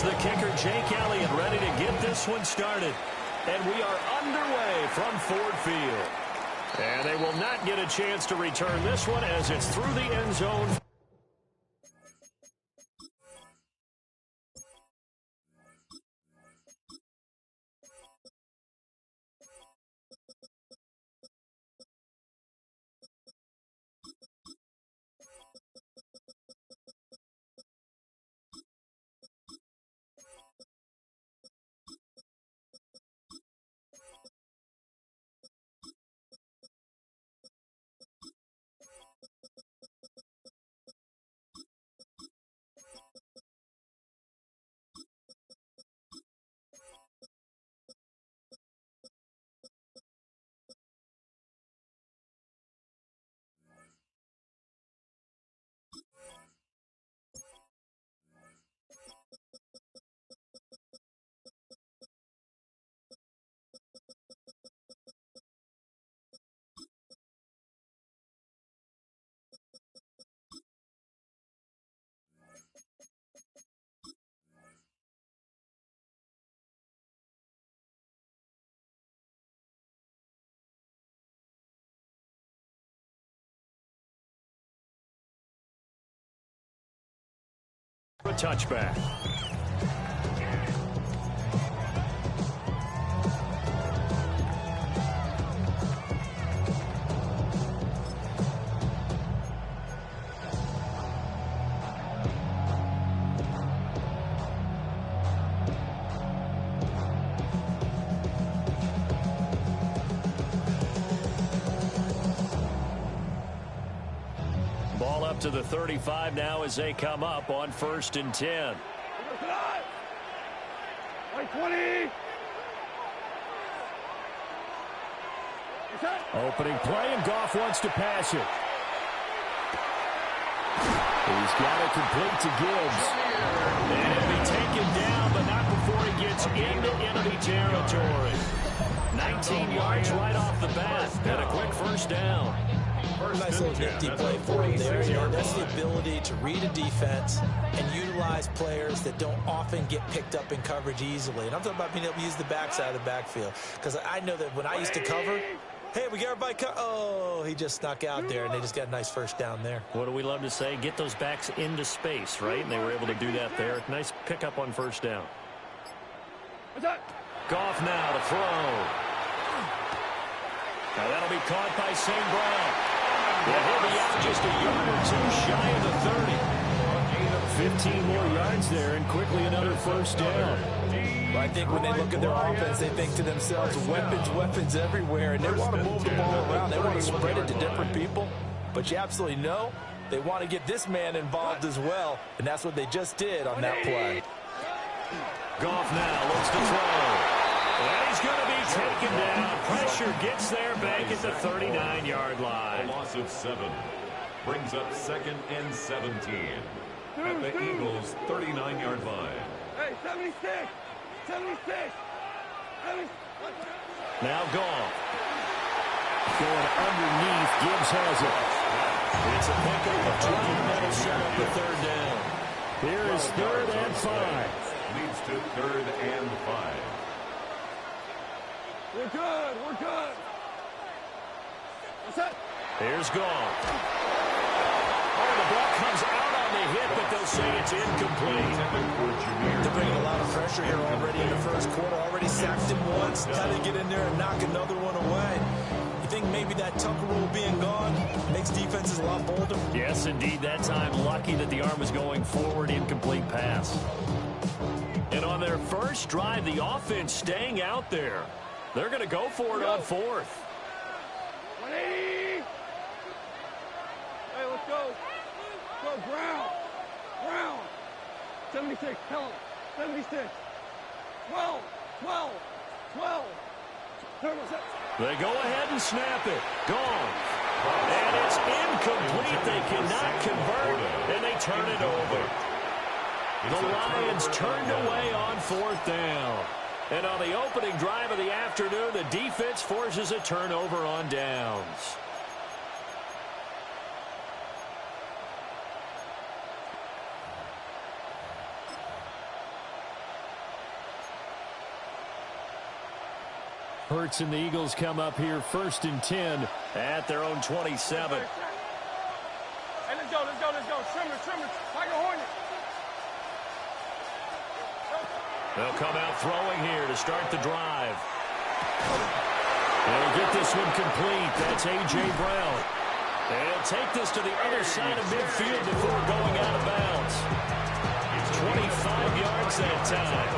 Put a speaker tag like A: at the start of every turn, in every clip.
A: Here's the kicker, Jake Elliott, ready to get this one started. And we are underway from Ford Field. And they will not get a chance to return this one as it's through the end zone. A touchback. Ball up to the 35 now as they come up on 1st and 10.
B: 20.
A: Opening play, and Goff wants to pass it. He's got it complete to Gibbs. And it'll be taken down, but not before he gets into enemy territory. 19 yards right off the bat, and a quick first down.
C: Nice little nifty play for him there. You know, that's the ability to read a defense and utilize players that don't often get picked up in coverage easily. And I'm talking about being able to use the backside of the backfield. Because I know that when I used to cover, hey, we got everybody oh, he just snuck out there, and they just got a nice first down there.
A: What do we love to say? Get those backs into space, right? And they were able to do that there. Nice pickup on first down. Goff now to throw. Now that'll be caught by St. Brown. Yeah, he'll be out just a yard or two shy of the 30. 15 more yards there, and quickly another first down.
C: Well, I think when they look at their offense, they think to themselves, weapons everywhere, and they want to move the ball around. They want to spread it to different people. But you absolutely know they want to get this man involved as well, and that's what they just did on that play.
A: Goff now looks to throw. And he's going to be taken down. Pressure gets there back at the 39-yard line.
D: A loss of 7 brings up 2nd and 17 at the Eagles' 39-yard line.
B: Hey, 76! 76!
A: Now Goff. Going underneath. Gibbs has it. It's a pickup of 12, and that'll set up the 3rd down. Here is 3rd and 5.
D: Leads to 3rd and 5.
B: We're good. We're good. What's that?
A: Here's Goff. Oh, the ball comes out on the hit, but they'll say it's incomplete.
C: They're bringing a lot of pressure here already in the first quarter. Already sacked him once. Got to get in there and knock another one away. You think maybe that Tucker rule being gone makes defenses a lot bolder?
A: Yes, indeed. That time, lucky that the arm was going forward. Incomplete pass. And on their first drive, the offense staying out there. They're going to go for it on 4th.
B: 180. Hey, let's go. Go, ground. Ground. 76, tell him. 76. 12. 12. 12.
A: They go ahead and snap it. Gone. And it's incomplete. They cannot convert, and they turn it over. The Lions turned away on 4th down. And on the opening drive of the afternoon, the defense forces a turnover on downs. Hurts and the Eagles come up here 1st and 10 at their own 27.
B: Hey, let's go. Trimmer. Tiger Hornet.
A: They'll come out throwing here to start the drive. They'll get this one complete. That's A.J. Brown. They'll take this to the other side of midfield before going out of bounds. It's 25 yards that time.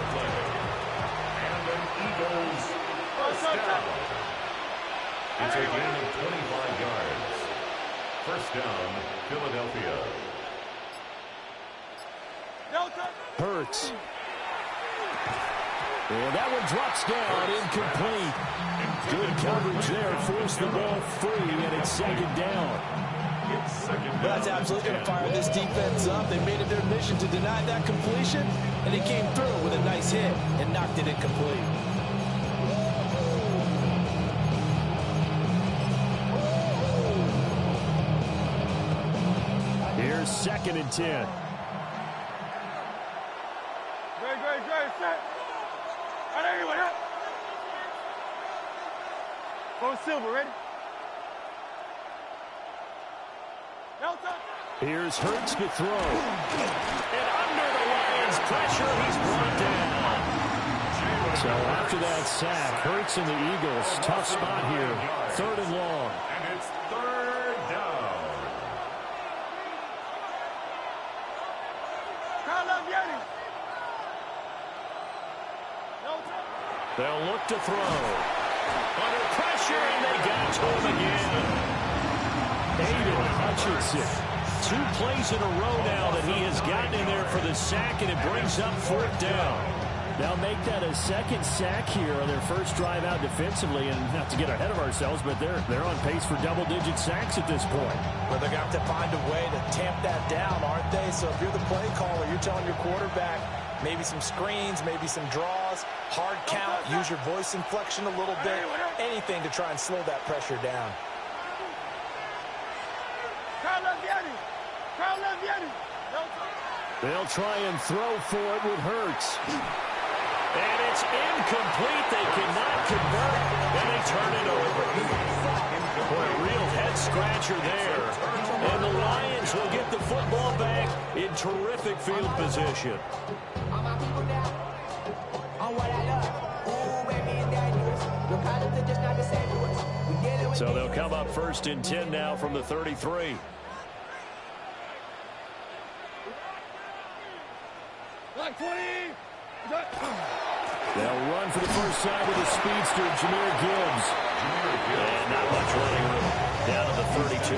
D: And an Eagles first down. It's a gain of 25 yards. First down, Philadelphia.
A: Hurts. And that one drops down, incomplete. Good coverage there, forced the ball free, and it's 2nd down.
C: That's absolutely going to fire this defense up. They made it their mission to deny that completion, and they came through with a nice hit and knocked it incomplete.
A: Here's 2nd and 10.
B: Great, set. All right, everyone, up. Go Silver, ready? Delta.
A: Here's Hurts to throw. And under the Lions' pressure, he's brought down. So after that sack, Hurts and the Eagles, tough spot here. 3rd and long.
D: And it's 3rd down.
A: They'll look to throw. Under pressure, and they got to him again. Aiden Hutchinson. 2 plays in a row now that he has gotten in there for the sack, and it brings up 4th down. They'll make that a 2nd sack here on their first drive out defensively, and not to get ahead of ourselves, but they're on pace for double-digit sacks at this point.
C: Well, they're going to have to find a way to tamp that down, aren't they? So if you're the play caller, you're telling your quarterback, maybe some screens, maybe some draws, hard count, use your voice inflection a little bit, anything to try and slow that pressure down.
A: They'll try and throw for it with Hurts. And it's incomplete. They cannot convert, and they turn it over. Boy, a real head-scratcher there. And the Lions will get the football back in terrific field position. So they'll come up 1st and 10 now from the 33.
B: Like 20.
A: They'll run for the first time with the speedster, Jahmyr Gibbs. And not much running room. Down to the 32.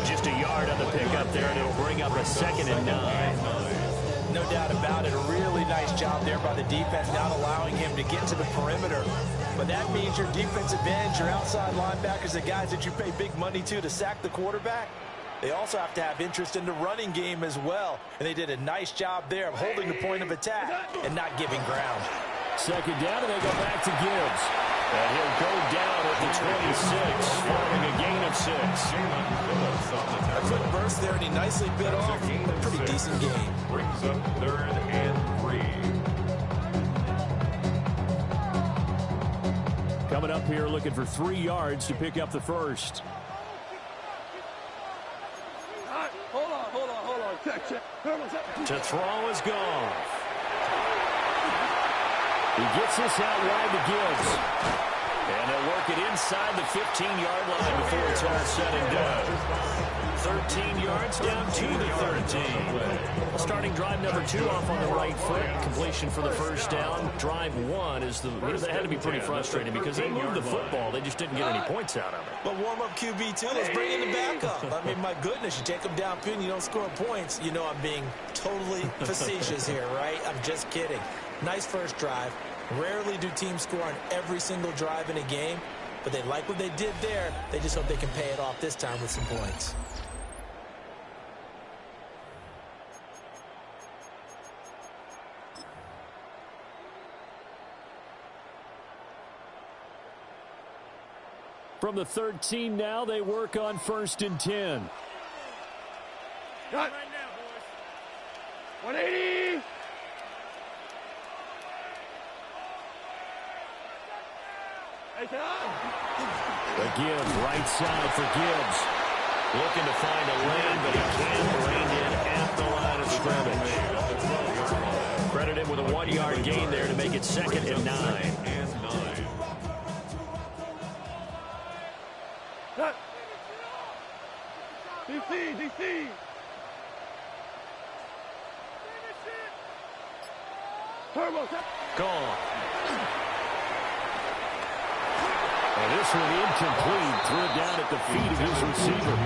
A: Just a yard on the pickup there, and it'll bring up a 2nd and 9.
C: No doubt about it. A really nice job there by the defense, not allowing him to get to the perimeter. But that means your defensive ends, your outside linebackers, the guys that you pay big money to sack the quarterback, they also have to have interest in the running game as well. And they did a nice job there of holding the point of attack and not giving ground.
A: 2nd down, and they go back to Gibbs. And he'll go down at the 26, following a gain of 6.
C: A quick burst there, and he nicely bit off a pretty decent game.
D: Brings up 3rd and 3.
A: Coming up here looking for 3 yards to pick up the first.
B: Hold on. Check.
A: To throw is gone. He gets this out wide to Gibbs. And they'll work it inside the 15-yard line before it's all said and done. 13 yards down to the 13. Starting drive number 2 off on the right foot. Completion for the first down. Drive 1 is that had to be pretty frustrating because they moved the football. They just didn't get any points out of it.
C: But warm-up QB, too. Let's bring in the backup. I mean, my goodness, you take them downfield and you don't score points. You know I'm being totally facetious here, right? I'm just kidding. Nice first drive. Rarely do teams score on every single drive in a game, but they like what they did there. They just hope they can pay it off this time with some points.
A: From the 13 now, they work on 1st and 10.
B: Cut. 180.
A: The Gibbs, right side for Gibbs. Looking to find a lane, but he can't rein in at the line of scrimmage. Credit him with a 1-yard gain there to make it 2nd and 9.
B: DC. Turbo.
A: Gone. And this one incomplete. Threw it down at the feet of his receiver.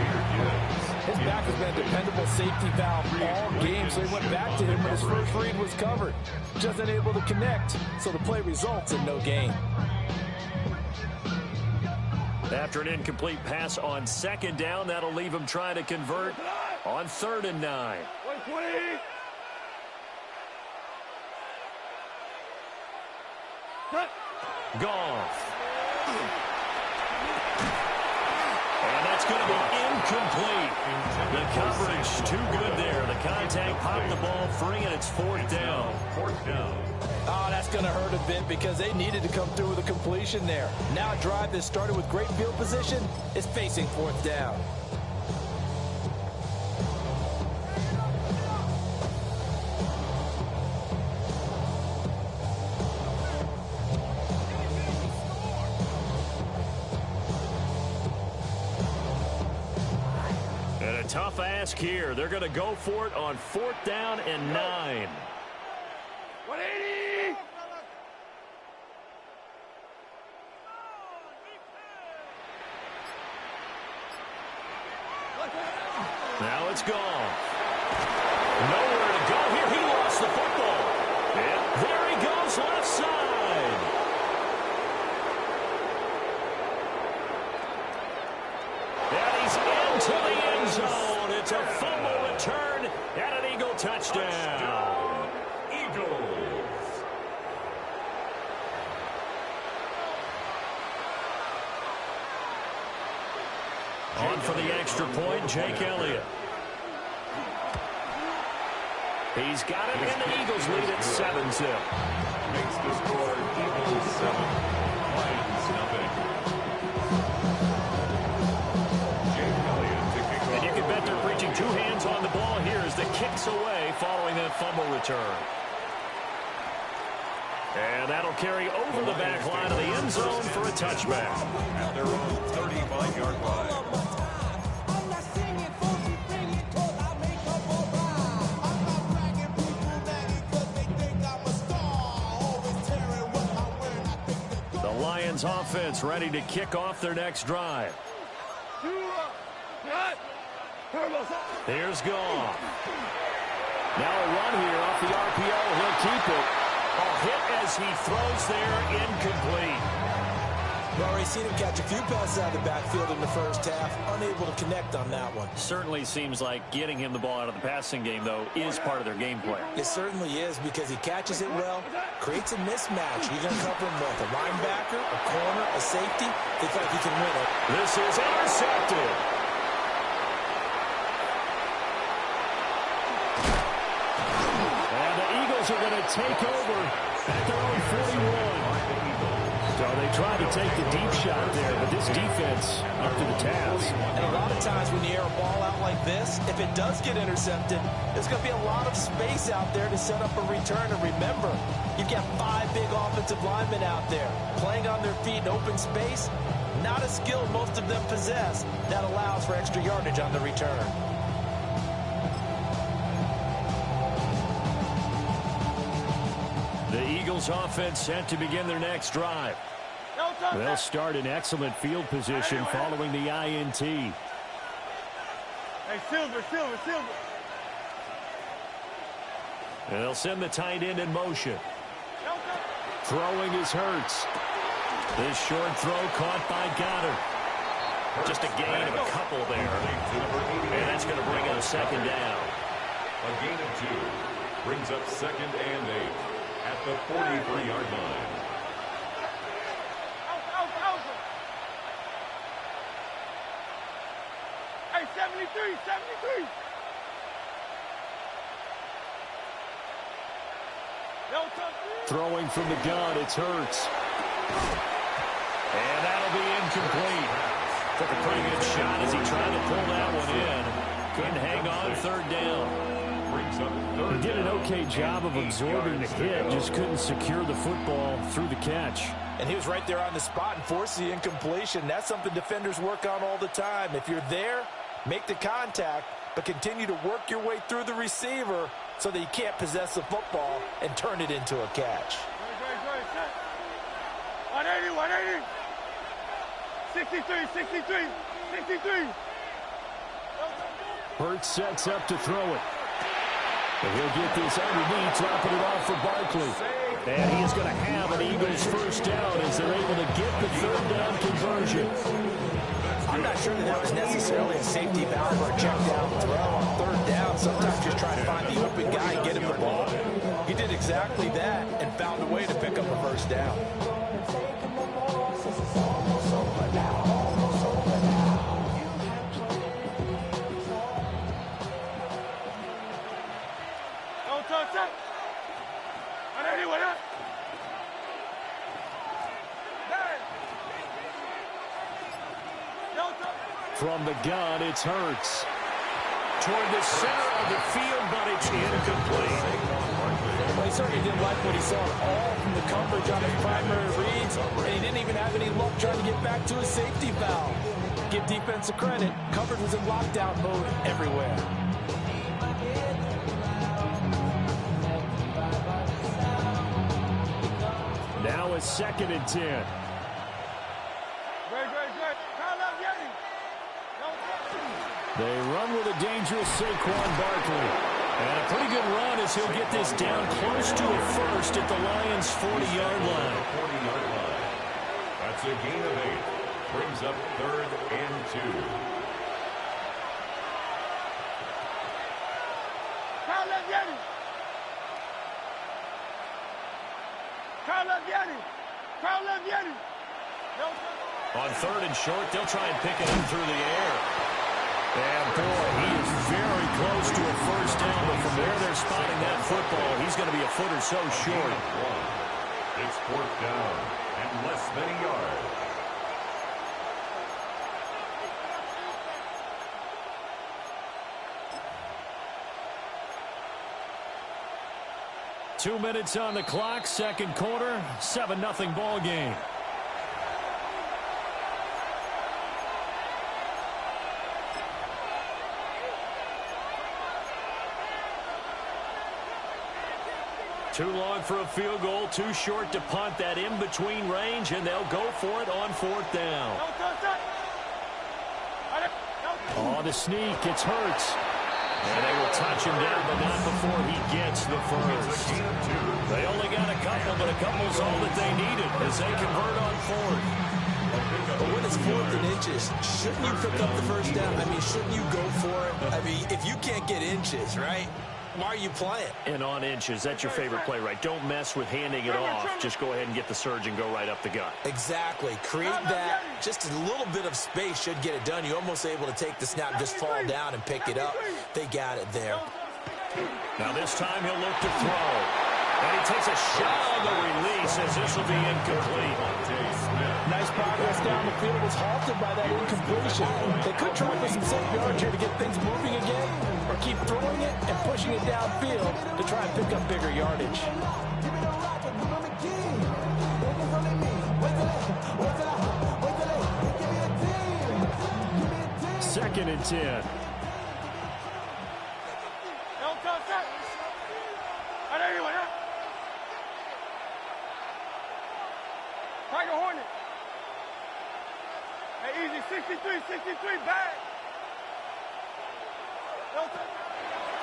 E: His back has been a dependable safety valve all game, so he went back to him when his first read was covered. Just unable to connect, so the play results in no gain.
A: After an incomplete pass on 2nd down, that'll leave him trying to convert on 3rd and 9.
B: 120.
A: Goff. And that's going to be incomplete. The coverage too good there. The contact popped the ball free, and it's 4th down.
D: 4th down.
C: Oh, that's going to hurt a bit because they needed to come through with a completion there. Now a drive that started with great field position is facing 4th down.
A: And a tough ask here. They're going to go for it on 4th down and 9.
B: 180.
A: Now it's gone. Nowhere to go here. He lost the football. And there he goes, left side. And he's into the end zone. It's a fumble return and an Eagle touchdown.
D: Eagles.
A: On for the extra point, Jake Elliott. He's got it, and the Eagles lead at 7-0.
D: Makes the score Eagles 7, Lions nothing. Jake Elliott to kick off.
A: And you can bet they're preaching 2 hands on the ball here as the kick's away following that fumble return. And that'll carry over the back line of the end zone for a touchback.
D: At their own 35-yard line. The
A: Lions offense ready to kick off their next drive. Here's Goff. Now a run here off the RPO. He'll keep it. A hit as he throws there, incomplete.
C: We've already seen him catch a few passes out of the backfield in the first half, unable to connect on that one.
A: Certainly seems like getting him the ball out of the passing game, though, is part of their game plan.
C: It certainly is because he catches it well, creates a mismatch. You're going to cover him with a linebacker, a corner, a safety. Looks like he can win it.
A: This is intercepted. And the Eagles are going to take over at their own 41. So they tried to take the deep shot there, but this defense up to the task.
C: And a lot of times when you air a ball out like this, if it does get intercepted, there's going to be a lot of space out there to set up a return. And remember, you've got 5 big offensive linemen out there playing on their feet in open space. Not a skill most of them possess. That allows for extra yardage on the return.
A: The Eagles offense set to begin their next drive. They'll start in excellent field position following the INT.
B: Hey, Silver.
A: And they'll send the tight end in motion. Throwing is Hurts. This short throw caught by Goddard. Just a gain of a couple there. And that's going to bring up 2nd down.
D: A gain of 2 brings up 2nd and 8 at the 43-yard line.
B: Hey, 73.
A: Throwing from the gun, it's Hurts. And that'll be incomplete. Took a pretty good shot as he tried to pull that one in. Couldn't hang on third down.
E: He did an okay job of absorbing the hit, just couldn't secure the football through the catch.
C: And he was right there on the spot and forced the incompletion. That's something defenders work on all the time. If you're there, make the contact, but continue to work your way through the receiver so that you can't possess the football and turn it into a catch.
B: 180, 180. 63, 63, 63.
E: Hurts sets up to throw it. And he'll get this underneath, dropping it off for Barkley.
A: And he is going to have an Eagles first down as they're able to get the third down conversion.
C: I'm not sure that was necessarily a safety valve or a check down throw on third down. Sometimes just try to find the open guy and get him the ball. He did exactly that and found a way to pick up a first down.
E: From the gun, it's Hurts.
A: Toward the center of the field, but it's incomplete.
E: Well, he certainly didn't like what he saw at all from the coverage on his primary reads, and he didn't even have any luck trying to get back to his safety valve. Give defense a credit. Coverage was in lockdown mode everywhere. Now it's 2nd and 10. They run with a dangerous Saquon Barkley.
A: And a pretty good run as he'll get this down close to a first at the Lions' 40-yard line.
D: That's a gain of 8. Brings up 3rd and 2.
A: On 3rd and short, they'll try and pick it up through the air. And, boy, he is very close to a first down, but from where they're spotting that football, he's going to be a foot or so short.
D: It's 4th down and less than a yard.
E: Two minutes on the clock, second quarter, 7-0 ball game.
A: Too long for a field goal, too short to punt that in-between range, and they'll go for it on 4th down.
E: Oh, the sneak, it's Hurts.
A: And they will touch him down, but not before he gets the first. They only got a couple, but a couple's all that they needed as they convert on 4th.
C: But when it's 4th and inches, shouldn't you pick up the first down? I mean, shouldn't you go for it? I mean, if you can't get inches, right? Why are you playing?
A: And on inches, that's your favorite play, right? Don't mess with handing it off. Just go ahead and get the surge and go right up the gut.
C: Exactly. Create that. Just a little bit of space should get it done. You're almost able to take the snap, just fall down and pick it up. They got it there.
A: Now this time he'll look to throw. And he takes a shot on the release as this will be incomplete.
E: Nice progress down the field was halted by that incompletion. They could try for some safe yards here to get things moving again, or keep throwing it and pushing it downfield to try and pick up bigger yardage. 2nd and 10.
B: Tiger Hornet. Hey, easy, 63, back.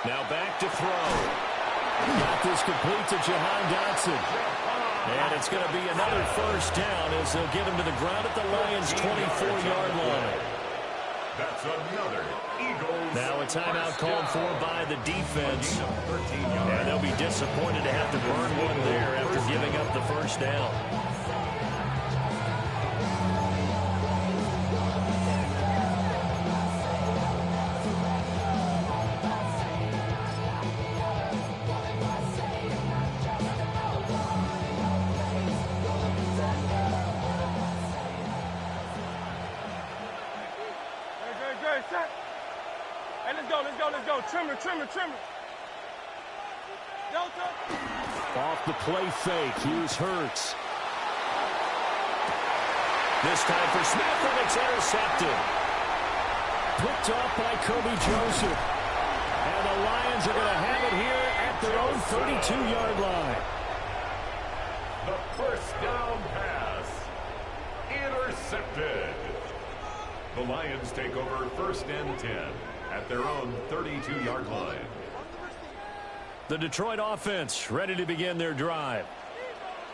A: Now back to throw.
E: Got this complete to Jahan Dotson.
A: And it's going to be another first down as they'll get him to the ground at the Lions' 24-yard line.
D: That's another Eagles.
A: Now a timeout called for by the defense. And they'll be disappointed to have to burn one there after giving up the first down.
B: trimmer. Delta.
A: Off the play fake. Here's Hurts. This time for Smith, and it's intercepted. Picked off by Kobe Joseph. And the Lions are going to have it here at their own 32-yard line.
D: The first down pass. Intercepted. The Lions take over 1st and 10 at their own 32-yard line.
A: The Detroit offense ready to begin their drive.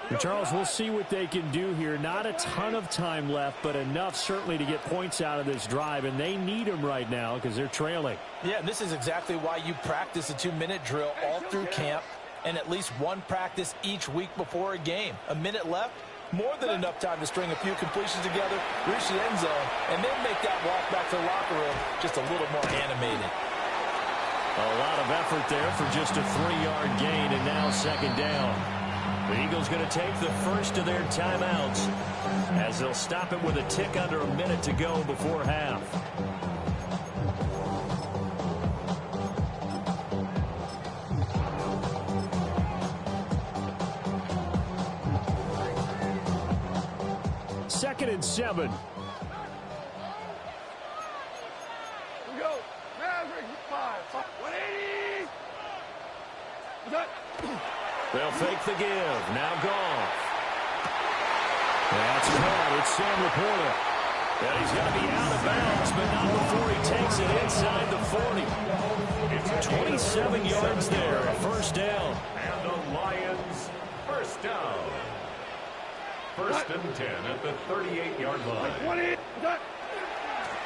A: And Charles, we'll see what they can do here. Not a ton of time left, but enough certainly to get points out of this drive, and they need them right now because they're trailing.
C: Yeah, and this is exactly why you practice a 2-minute drill all through camp and at least one practice each week before a game. A minute left, more than enough time to string a few completions together, reach the end zone, and then make that walk back to the locker room just a little more animated.
A: A lot of effort there for just a 3-yard gain, and now 2nd down. The Eagles going to take the first of their timeouts as they'll stop it with a tick under a minute to go before half. Second and 7.
B: We go. Maverick, 5. 180.
A: They'll fake the give. Now Goff. That's caught. It's Sam Laporta. And he's going to be out of bounds, but not before he takes it inside the 40. It's 27 yards there. A first down.
D: And the Lions first down. 1st and 10 at the 38-yard line.
B: 20.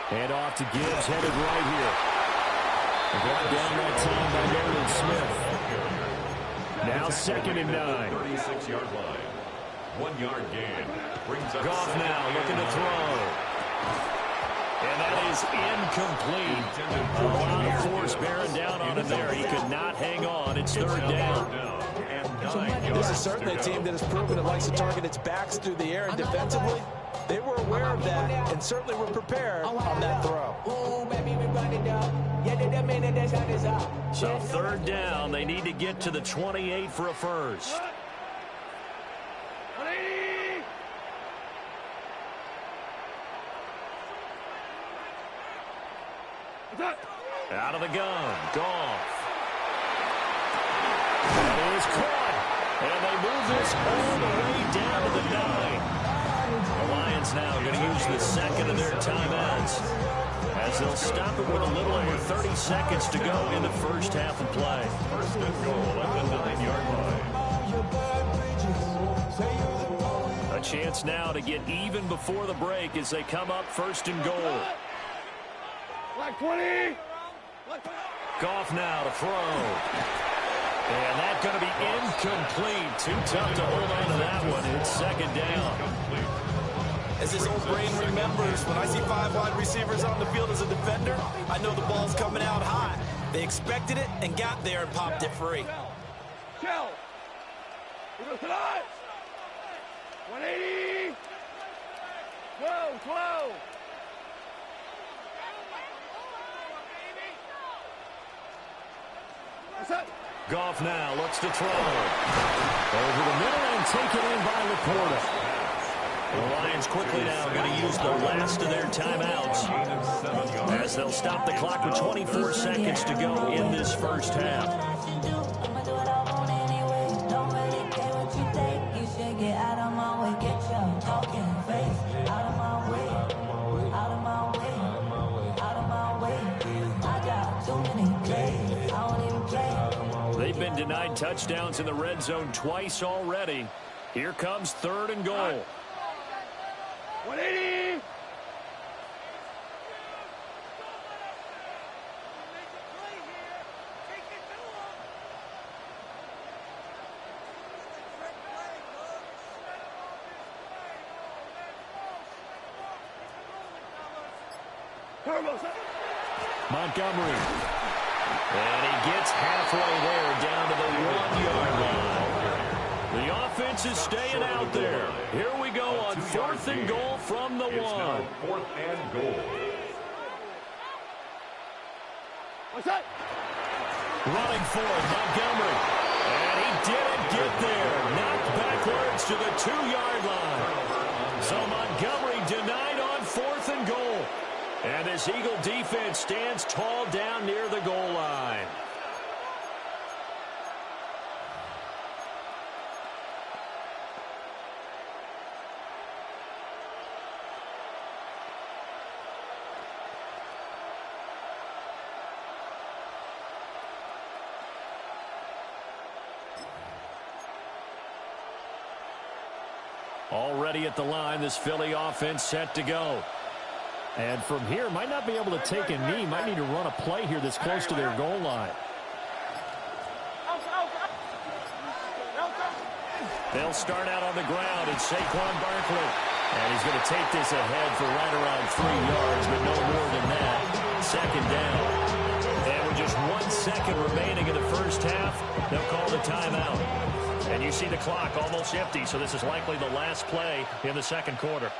A: Hand off to Gibbs, headed right here. Brought down that time by Nolan Smith. Now 2nd and 9.
D: 36-yard line. 1-yard gain. Brings up
A: Goff now looking to throw. And that is incomplete. A lot of force bearing down on him there. He could not hang on. It's 3rd down.
C: This is certainly a team that has proven it likes to target its backs through the air, and defensively, they were aware of that and certainly were prepared on that throw.
A: So 3rd down, they need to get to the 28 for a first.
B: 180.
A: Out of the gun, Goff. That is caught. And they move this all the way down to the 9. The Lions now going to use the 2nd of their timeouts as they'll stop it with a little over 30 seconds to go in the first half of play.
D: 1st and goal at the 9-yard line.
A: A chance now to get even before the break as they come up 1st and goal.
B: Like 20.
A: Goff now to throw. And that's going to be incomplete. Too tough to hold on to that one. It's 2nd down.
C: As this old brain remembers, when I see 5 wide receivers on the field as a defender, I know the ball's coming out high. They expected it and got there and popped it free.
B: Shell. He goes to the 180. 12. What's that?
A: Goff now looks to throw. Over the middle and taken in by Laporta. The Lions quickly now going to use the last of their timeouts as they'll stop the clock with 24 seconds to go in this first half. They've been denied touchdowns in the red zone twice already. Here comes 3rd and goal.
B: 180.
A: Montgomery. And he gets halfway there down to the 1-yard line. The offense is staying out there. Here we go on 4th and goal from the 1.
D: It's now 4th and goal.
B: What's that?
A: Running for it, Montgomery. And he didn't get there. Knocked backwards to the 2-yard line. So Montgomery denied on 4th and goal. And this Eagle defense stands tall down near the goal line. Already at the line, this Philly offense set to go.
F: And from here, might not be able to take a knee. Might need to run a play here that's close to their goal line.
A: They'll start out on the ground. It's Saquon Barkley. And he's going to take this ahead for right around 3 yards, but no more than that. 2nd down. And with just 1 second remaining in the first half, they'll call the timeout. And you see the clock almost empty, so this is likely the last play in the 2nd quarter.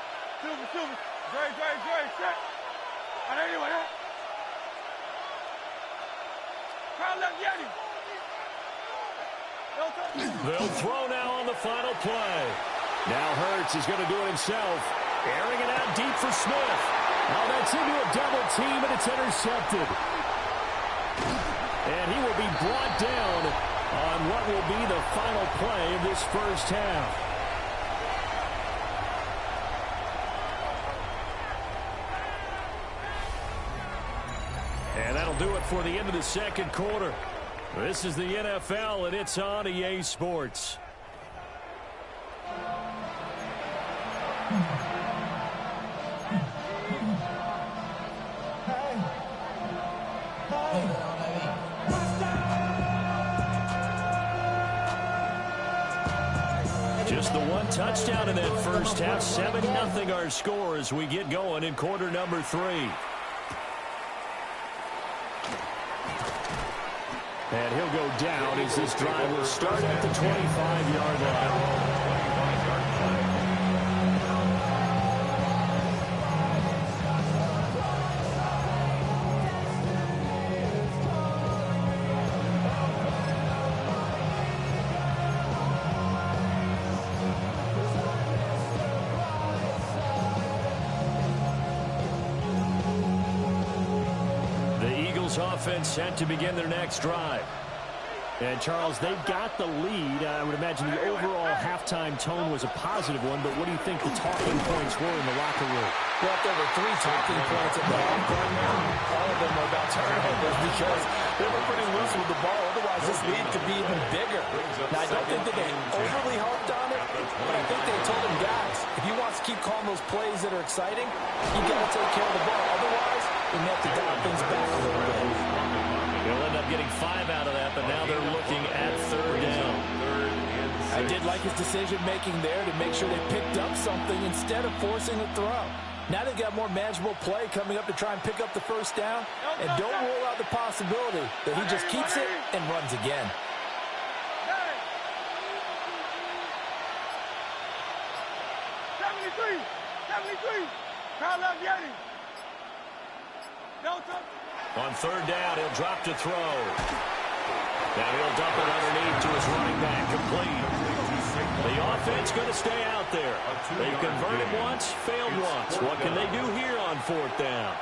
A: They'll throw now on the final play.
F: Now Hurts is going to do it himself. Airing it out deep for Smith. Now that's into a double team, and it's intercepted. And he will be brought down on what will be the final play of this first half.
A: And that'll do it for the end of the 2nd quarter. This is the NFL, and it's on EA Sports. Just the 1 touchdown in that first half. 7-0 our score as we get going in quarter number 3.
F: And he'll go down as this drive will start at the 25-yard line.
A: Offense set to begin their next drive.
F: And, Charles, they've got the lead. I would imagine the overall halftime tone was a positive one, but what do you think the talking points were in the locker room?
E: Well, there were 3 talking points at the halftime. All of them were about turnovers because they were pretty loose with the ball. Otherwise, this lead could be even bigger. Now, I don't think that they overly harped on it, but I think they told them, guys, if he wants to keep calling those plays that are exciting, you got to take care of the ball. Otherwise, we have to dial things back a little bit.
A: They'll end up getting 5 out of that, but now they're looking at 3rd down.
E: I did like his decision-making there to make sure they picked up something instead of forcing a throw. Now they've got more manageable play coming up to try and pick up the first down, and don't rule out the possibility that he just keeps it and runs again.
A: On 3rd down, he'll drop to throw. Now he'll dump it underneath to his running back, complete. The offense going to stay out there. They've converted once, failed once. What can they do here on 4th down?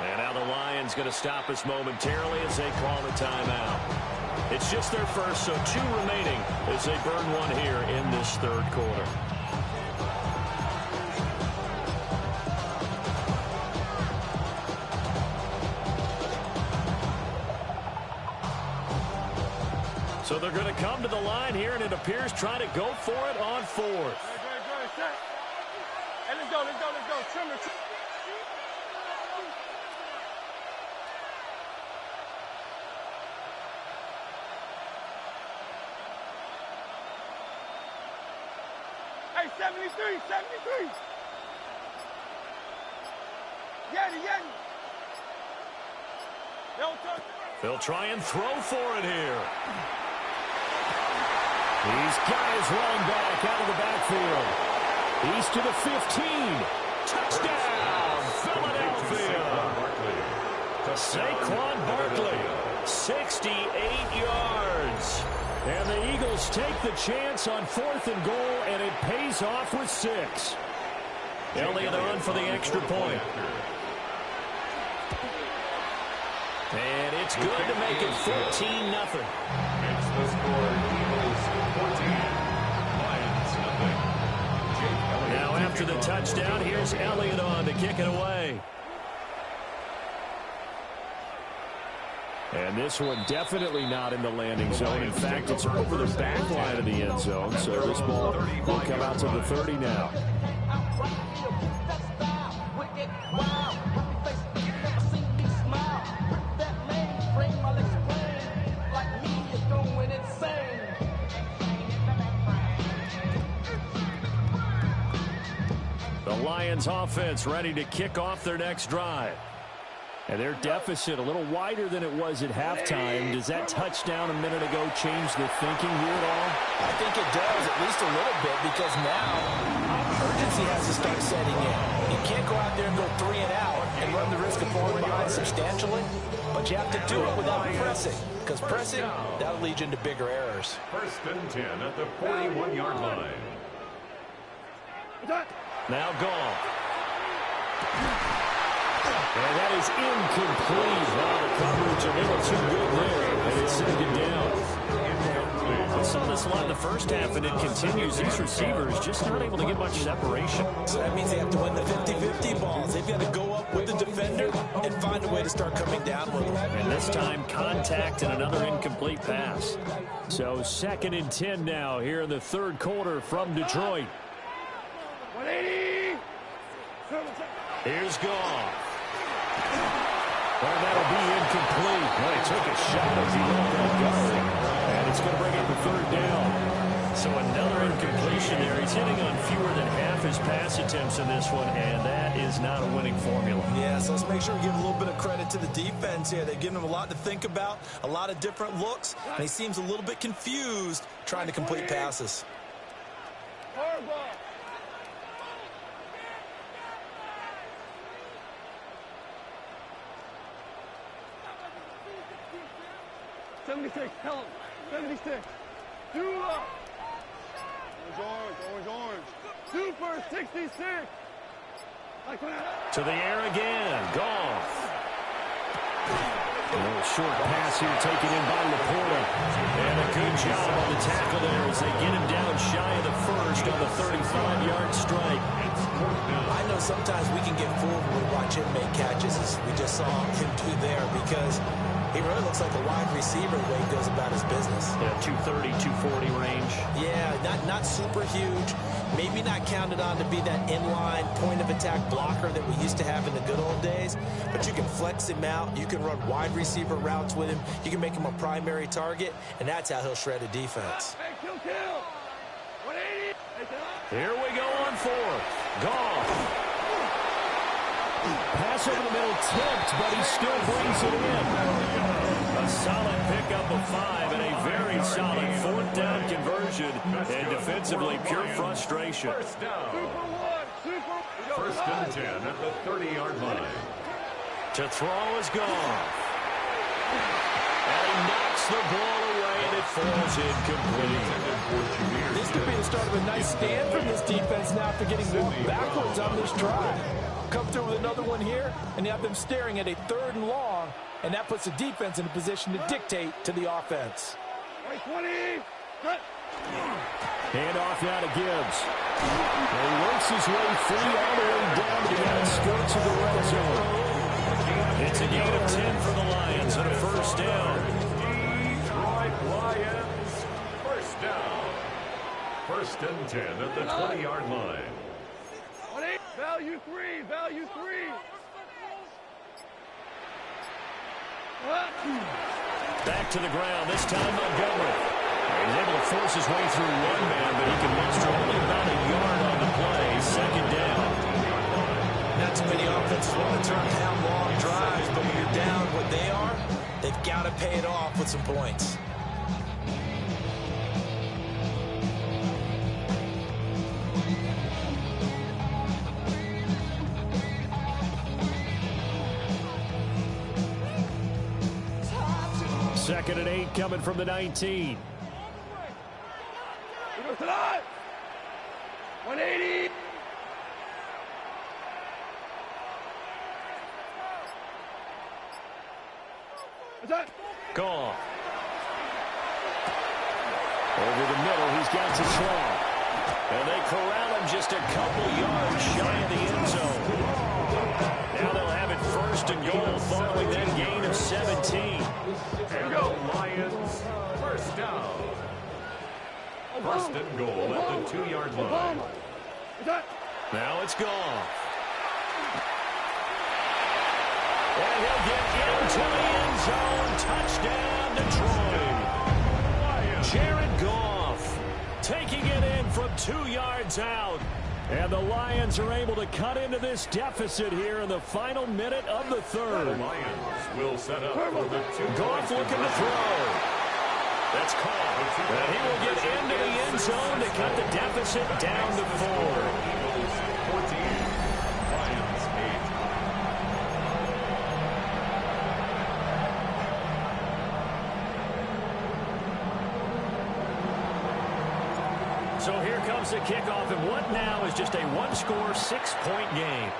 A: And now the Lions going to stop us momentarily as they call a timeout. It's just their first, so 2 remaining as they burn one here in this 3rd quarter. So they're going to come to the line here, and it appears trying to go for it on 4th.
B: Hey, let's go. Trimmer. Hey, 73. Yeti.
A: They'll try and throw for it here.
F: These guys running back out of the backfield. He's to the 15. Touchdown, Philadelphia. Saquon Barkley, 68 yards. And the Eagles take the chance on 4th and goal, and it pays off with 6. Elliott on for the extra point. And it's good to make it 14-0.
D: It's the score, Eagles 14, Lions nothing.
A: Now after the touchdown, here's Elliott on to kick it away.
F: And this one definitely not in the landing zone. In fact, it's over the back line of the end zone. So this ball will come out to the 30 now.
A: The Lions offense ready to kick off their next drive.
F: And their deficit a little wider than it was at halftime. Does that touchdown a minute ago change the thinking here at all?
C: I think it does, at least a little bit, because now urgency has to start setting in. You can't go out there and go 3 and out and run the risk of falling behind substantially, but you have to do it without pressing, because pressing, that'll lead you into bigger errors.
D: 1st and 10 at the 41-yard line.
A: Now gone.
F: And that is incomplete. Wow, the coverage a little too good there. And it's 2nd down.
A: We saw this a lot in the first half, and it continues. These receivers just not able to get much separation.
C: So that means they have to win the 50-50 balls. They've got to go up with the defender and find a way to start coming down with them.
A: And this time, contact and another incomplete pass.
F: So 2nd and 10 now here in the 3rd quarter from Detroit.
B: 180.
A: Here's Goff.
F: Well, that'll be incomplete. Well, he took a shot as he let that go. And it's going to bring up a 3rd down.
A: So another incompletion there. He's hitting on fewer than half his pass attempts in this one, and that is not a winning formula.
C: Yeah, so let's make sure we give a little bit of credit to the defense here. They've given him a lot to think about, a lot of different looks, and he seems a little bit confused trying to complete passes.
B: Hardball. 76, tell him. 76. 2 up. Orange. Super 66.
A: To the air again. Goff.
F: A little short pass here taken in by Laporta.
A: And a good job on the tackle there as they get him down shy of the first on the 35-yard strike.
C: I know sometimes we can get fooled when we watch him make catches, as we just saw him do there, because he really looks like a wide receiver the way he goes about his business.
A: Yeah, 230, 240 range.
C: Yeah, not super huge. Maybe not counted on to be that inline point-of-attack blocker that we used to have in the good old days. But you can flex him out. You can run wide receiver routes with him. You can make him a primary target, and that's how he'll shred a defense.
B: Hey, kill. 180.
A: Here we go on 4th. Goff.
F: Pass over the middle, tipped, but he still brings it in.
A: A solid pickup of 5 and a very solid 4th down conversion. And defensively, pure frustration.
D: 1st down.
B: Super.
D: 1st and 10 at the 30-yard line.
A: To throw is Goff. And he knocks the ball away, and it falls incomplete.
E: This could be the start of a nice stand from this defense now after getting walked backwards on this drive. Come through with another one here, and you have them staring at a 3rd and long, and that puts the defense in a position to dictate to the offense.
B: 20. Cut.
F: Handoff now to Gibbs. And he works his way free all the way down to the outskirts of the red zone.
A: It's a gain of 10 for the Lions and a 1st down.
D: Detroit Lions, 1st down. 1st and 10 at the 20-yard line.
B: Value 3.
A: Back to the ground, this time Montgomery. He's able to force his way through one man, but he can muster only about a yard on the play. 2nd down.
C: Not too many offenses want to turn down long drives, but when you're down what they are, they've got to pay it off with some points.
F: 2nd and 8 coming from the 19.
B: 180.
F: Gone. Over the middle, he's got to throw. And they corral him just a couple yards shy of the end zone. Now they'll have it 1st and goal following that gain of 17.
D: And the Lions, first down. 1st and goal at the 2-yard line.
F: Now it's gone. And he'll get into the end zone. Touchdown, Detroit. Jared Goff taking it in from 2 yards out. And the Lions are able to cut into this deficit here in the final minute of the 3rd.
D: The Lions will set up for the 2.
F: Goff looking to throw. That's caught. And he will get into the end zone to cut the deficit down to 4.
D: Eagles 14, Lions 8.
F: So here comes the kickoff, and what now is just a one-score, 6-point game.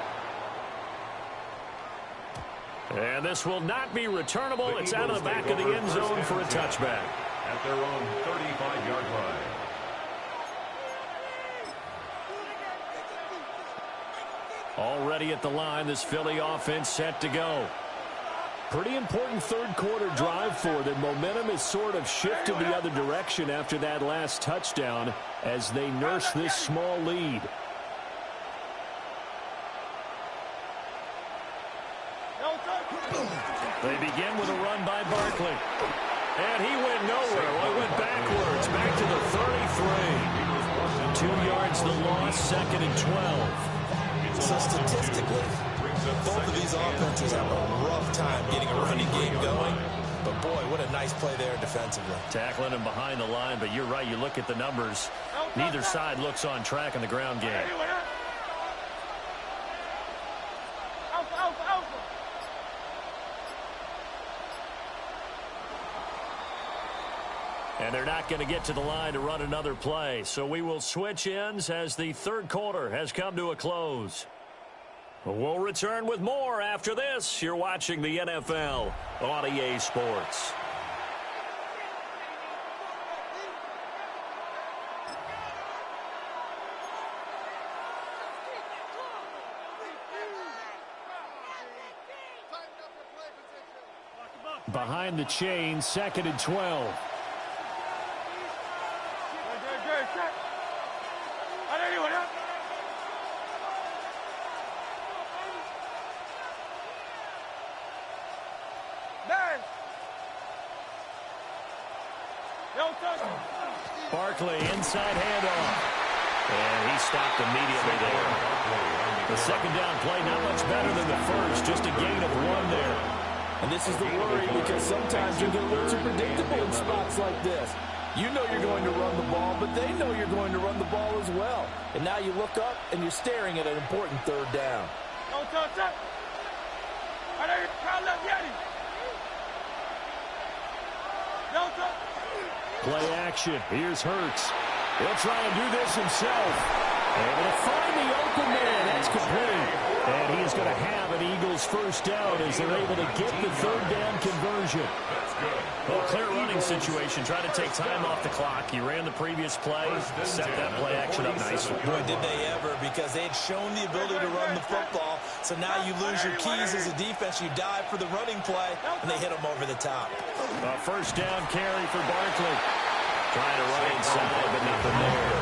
F: And this will not be returnable. It's out of the back of the end zone for a touchback.
D: At their own 35-yard line.
F: Already at the line, this Philly offense set to go. Pretty important 3rd quarter drive for them. Momentum has sort of shifted the other direction after that last touchdown as they nurse this small lead. They begin with a run by Barkley. And he went nowhere. Well, he went backwards, back to the 33. 2 yards the loss, 2nd and 12.
C: So statistically, both of these offenses have a rough time getting a running game going. But, boy, what a nice play there defensively.
F: Tackling him behind the line, but you're right. You look at the numbers. Neither side looks on track in the ground game. And they're not going to get to the line to run another play. So we will switch ends as the 3rd quarter has come to a close. We'll return with more after this. You're watching the NFL on EA Sports. Behind the chain, 2nd and 12. Barkley, inside handoff. And he stopped immediately there. The 2nd down play, not much better than the first, just a gain of 1 there.
E: And this is the worry because sometimes you get a little too predictable in spots like this. You know you're going to run the ball, but they know you're going to run the ball as well. And now you look up and you're staring at an important 3rd down.
F: Play action. Here's Hurts. He'll try and do this himself. Able to find the open man. That's complete. And he's going to have an Eagles 1st down as they're able to get the 3rd down conversion.
D: That's good.
F: Well, clear running situation. Try to take time off the clock. He ran the previous play, set that play action up nicely.
C: Boy, did they ever, because they had shown the ability to run the football. So now you lose your keys as a defense. You dive for the running play, and they hit them over the top.
F: A 1st down carry for Barkley. Trying to run inside, but nothing there.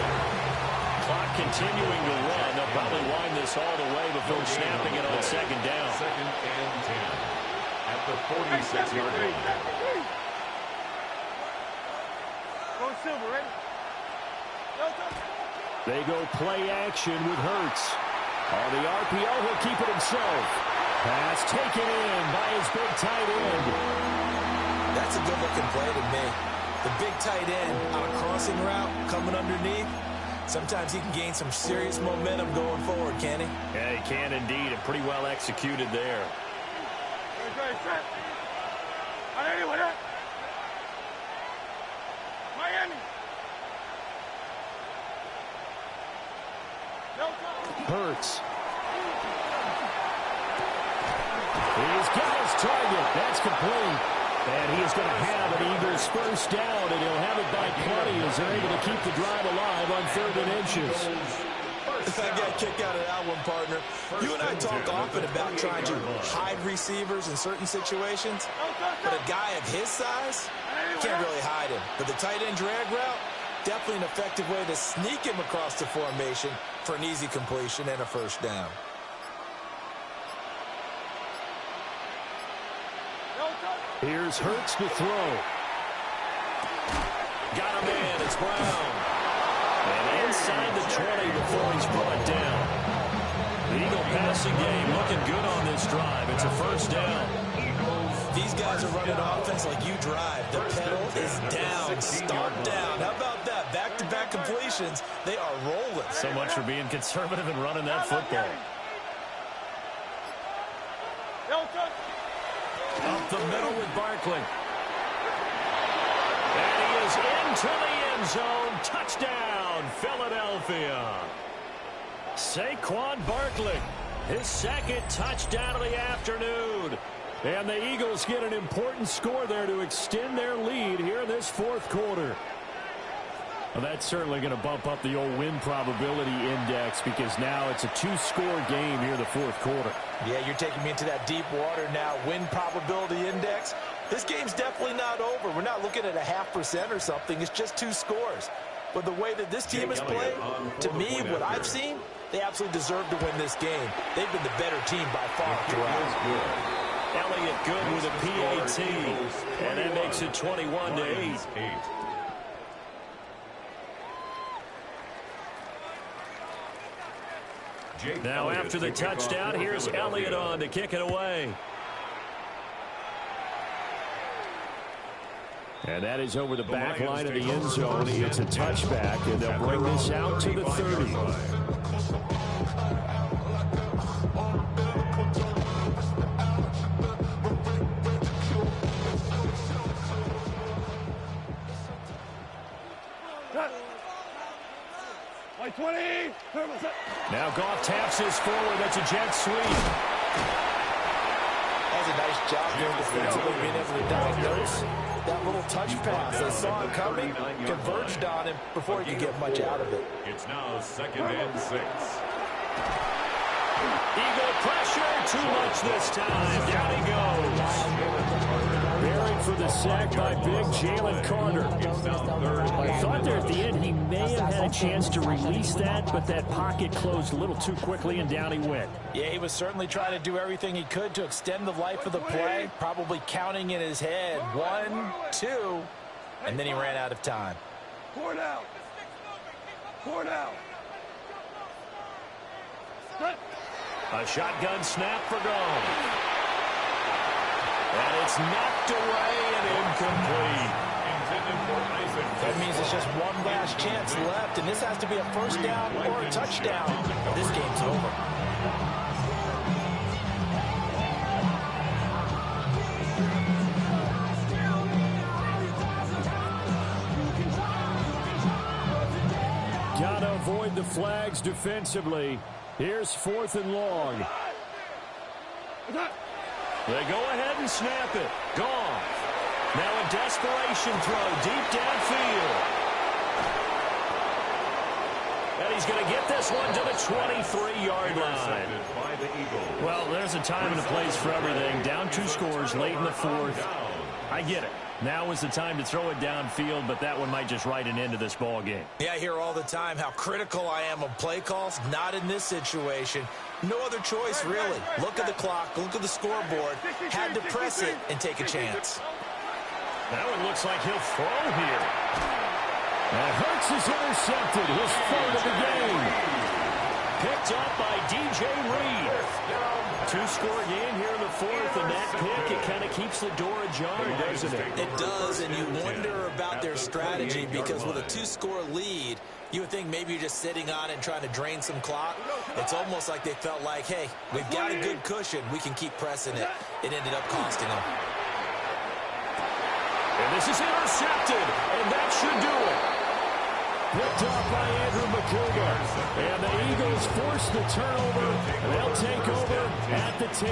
F: Clock continuing to run. They'll probably wind this all the way before snapping it on 2nd down.
D: 2nd and 10 at the 46-yard line.
F: They go play action with Hurts. On the RPO, he'll keep it himself. Pass taken in by his big tight end.
C: That's a good-looking play to me. The big tight end on a crossing route coming underneath. Sometimes he can gain some serious momentum going forward, can he?
F: Yeah, he can indeed, and pretty well executed there. Hurts. He's got his target. That's complete. And he is going to have an Eagles first down, and he'll have it by plenty as they're able to keep the drive alive on 3rd and inches.
C: I got a kick out of that one, partner. You and I talk often about trying to hide receivers in certain situations, but a guy of his size, can't really hide him. But the tight end drag route, definitely an effective way to sneak him across the formation for an easy completion and a first down.
F: Here's Hurts to throw.
A: Got a man. It's Brown. And inside the 20 before he's brought down. The Eagle passing game looking good on this drive. It's a first down.
C: These guys are running offense like you drive. The pedal is down. Start down. How about that? Back-to-back completions. They are rolling.
F: So much for being conservative and running that football.
A: Up the middle with Barkley. And he is into the end zone. Touchdown, Philadelphia.
F: Saquon Barkley, his second touchdown of the afternoon. And the Eagles get an important score there to extend their lead here in this 4th quarter. Well, that's certainly going to bump up the old win probability index because now it's a 2-score game here in the 4th quarter.
C: Yeah, you're taking me into that deep water now. Win probability index. This game's definitely not over. We're not looking at a 0.5% or something. It's just 2 scores. But the way that this team has played, to me, what I've seen, they absolutely deserve to win this game. They've been the better team by far throughout.
A: Elliott good with a PAT. And that makes it 21-8. Now after the touchdown, here's Elliott on to kick it away.
F: And that is over the back line of the end zone. It's a touchback, and they'll bring this out to the 30.
B: Like 20.
F: Now Goff taps his forward. That's a jet sweep.
C: That's a nice job there defensively, being able to diagnose that little touch pass. They saw it coming, converged on him before he could get much out of it.
D: It's now 2nd and 6.
A: Eagle pressure, too much this time. Down he goes.
F: Buried for the sack by big Jalen Carter. I thought there at the end he may have had a chance to release that, but that pocket closed a little too quickly, and down he went.
C: Yeah, he was certainly trying to do everything he could to extend the life of the play, probably counting in his head 1, 2, and then he ran out of time.
B: Court out. Court out.
A: A shotgun snap for Goff. And it's knocked away and incomplete.
C: That means it's just one last chance left, and this has to be a first down or a touchdown. This game's over.
F: Gotta avoid the flags defensively. Here's 4th and long.
A: They go ahead and snap it. Goff. Now a desperation throw deep downfield. And he's going to get this one to the 23-yard line.
F: Well, there's a time and a place for everything. Down 2 scores late in the 4th. I get it. Now is the time to throw it downfield, but that one might just write an end to this ball game.
C: Yeah, I hear all the time how critical I am of play calls. Not in this situation. No other choice, really. Look at the clock. Look at the scoreboard. Had to press it and take a chance.
F: That one looks like he'll throw here. And Hurts is intercepted. His 3rd of the game.
A: Picked up by DJ Reed. 2-score game here in the 4th, and that pick, it kind of keeps the door ajar, doesn't it?
C: It does, and you wonder about their strategy because with a 2-score lead, you would think maybe you're just sitting on it and trying to drain some clock. It's almost like they felt like, hey, we've got a good cushion. We can keep pressing it. It ended up costing them.
F: And this is intercepted, and that should do it. Picked off by Andrew Makuga. And the Eagles force the turnover, and they'll take over at the 10.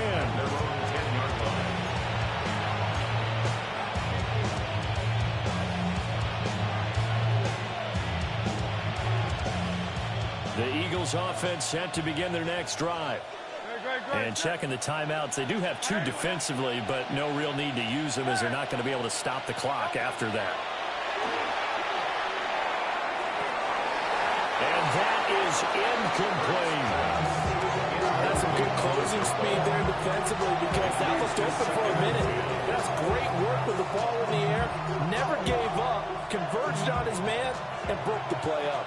F: The Eagles offense set to begin their next drive. And checking the timeouts, they do have 2 defensively, but no real need to use them as they're not going to be able to stop the clock after that. And that is incomplete.
E: That's some good closing speed there defensively because that was open for a minute. That's great work with the ball in the air. Never gave up, converged on his man, and broke the play up.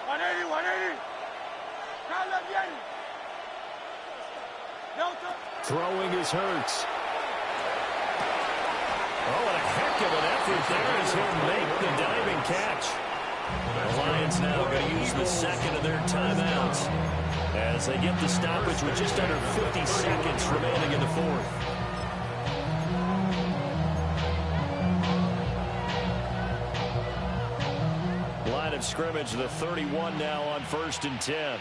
B: 180, 180.
F: Throwing is Hurts. Oh, what a heck of an effort there as he'll make the diving catch. The Lions now going to use the second of their timeouts as they get the stoppage with just under 50 seconds remaining in the fourth. Line of scrimmage, the 31 now on 1st and 10.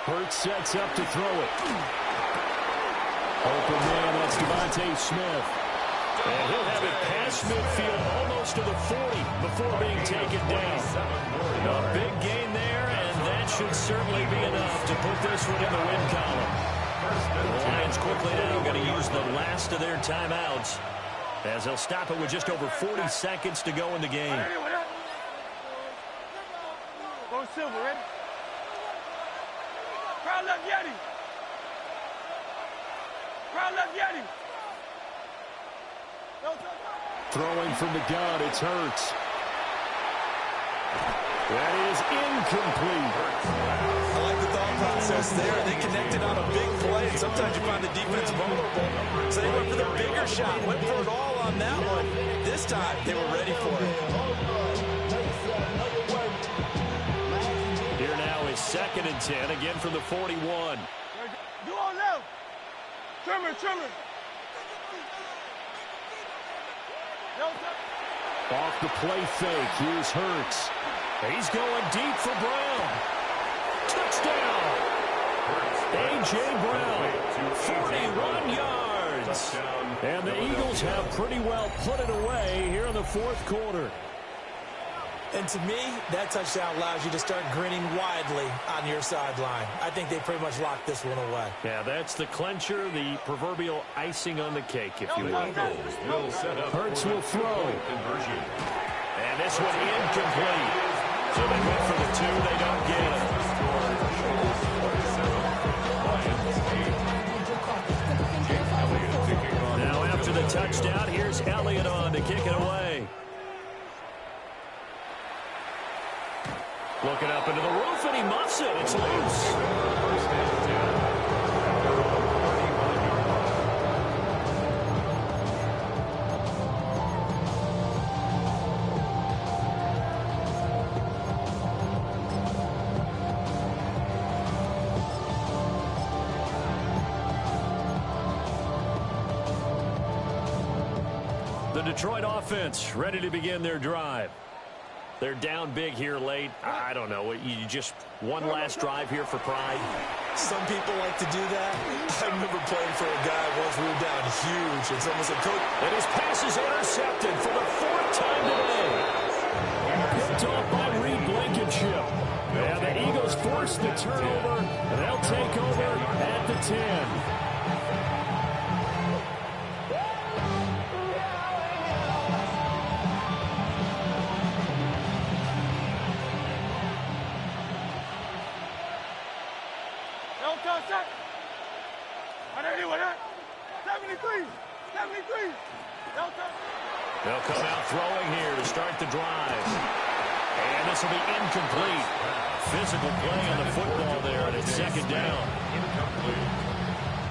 F: Hurts sets up to throw it. Open man, that's Devontae Smith. And he'll have it past midfield almost to the 40 before being taken down. A big gain there, and that should certainly be enough to put this one in the win column. The Lions quickly now going to use the last of their timeouts as they'll stop it with just over 40 seconds to go in the game.
B: Go Silver, ready? Crowd left Yeti. Crowd left Yeti.
F: Throwing from the gun, it's Hurts. That is incomplete.
C: I like the thought process there. They connected on a big play. Sometimes you find the defense vulnerable. So they went for the bigger shot, went for it all on that one. This time, they were ready for it.
F: Here now is 2nd and 10, again from the 41.
B: Do on left. Trimmer.
F: Off the play fake, here's Hurts. He's going deep for Brown. Touchdown! A.J. Brown, 41 yards. And the Eagles have pretty well put it away here in the 4th quarter.
C: And to me, that touchdown allows you to start grinning widely on your sideline. I think they pretty much locked this one away.
F: Yeah, that's the clincher, the proverbial icing on the cake, if you will. Hurts will throw. And this one incomplete. So they went for the 2, they don't get it. Now after the touchdown, here's Elliott on to kick it away. Looking up into the roof, and he muffs it. It's loose. The Detroit offense ready to begin their drive. They're down big here late. I don't know. You just one last drive here for pride.
C: Some people like to do that. I remember playing for a guy once we were down huge, and someone said, "Coach,"
F: and his pass is intercepted for the 4th time today. Picked off by Reed Blankenship. And the Eagles force the turnover, and they'll take over at the 10. They'll come out throwing here to start the drive. And this will be incomplete. Physical play on the football there, and it's 2nd down.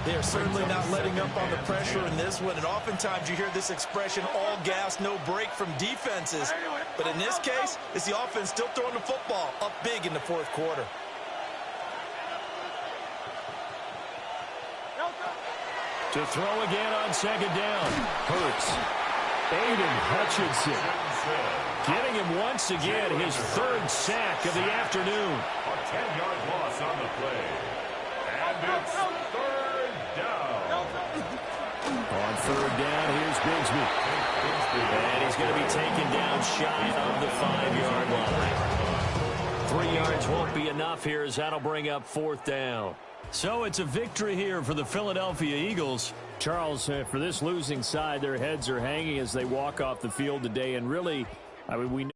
C: They are certainly not letting up on the pressure in this one, and oftentimes you hear this expression, all gas, no break from defenses. But in this case, it's the offense still throwing the football up big in the fourth quarter.
F: To throw again on second down. Hurts. Aiden Hutchinson getting him once again his third sack of the afternoon.
D: A 10-yard loss on the play. And it's third down.
F: On third down, here's Bigsby. And he's going to be taken down shy of the 5-yard line. 3 yards won't be enough here as that'll bring up fourth down. So it's a victory here for the Philadelphia Eagles. Charles, for this losing side, their heads are hanging as they walk off the field today. And really, I mean, we know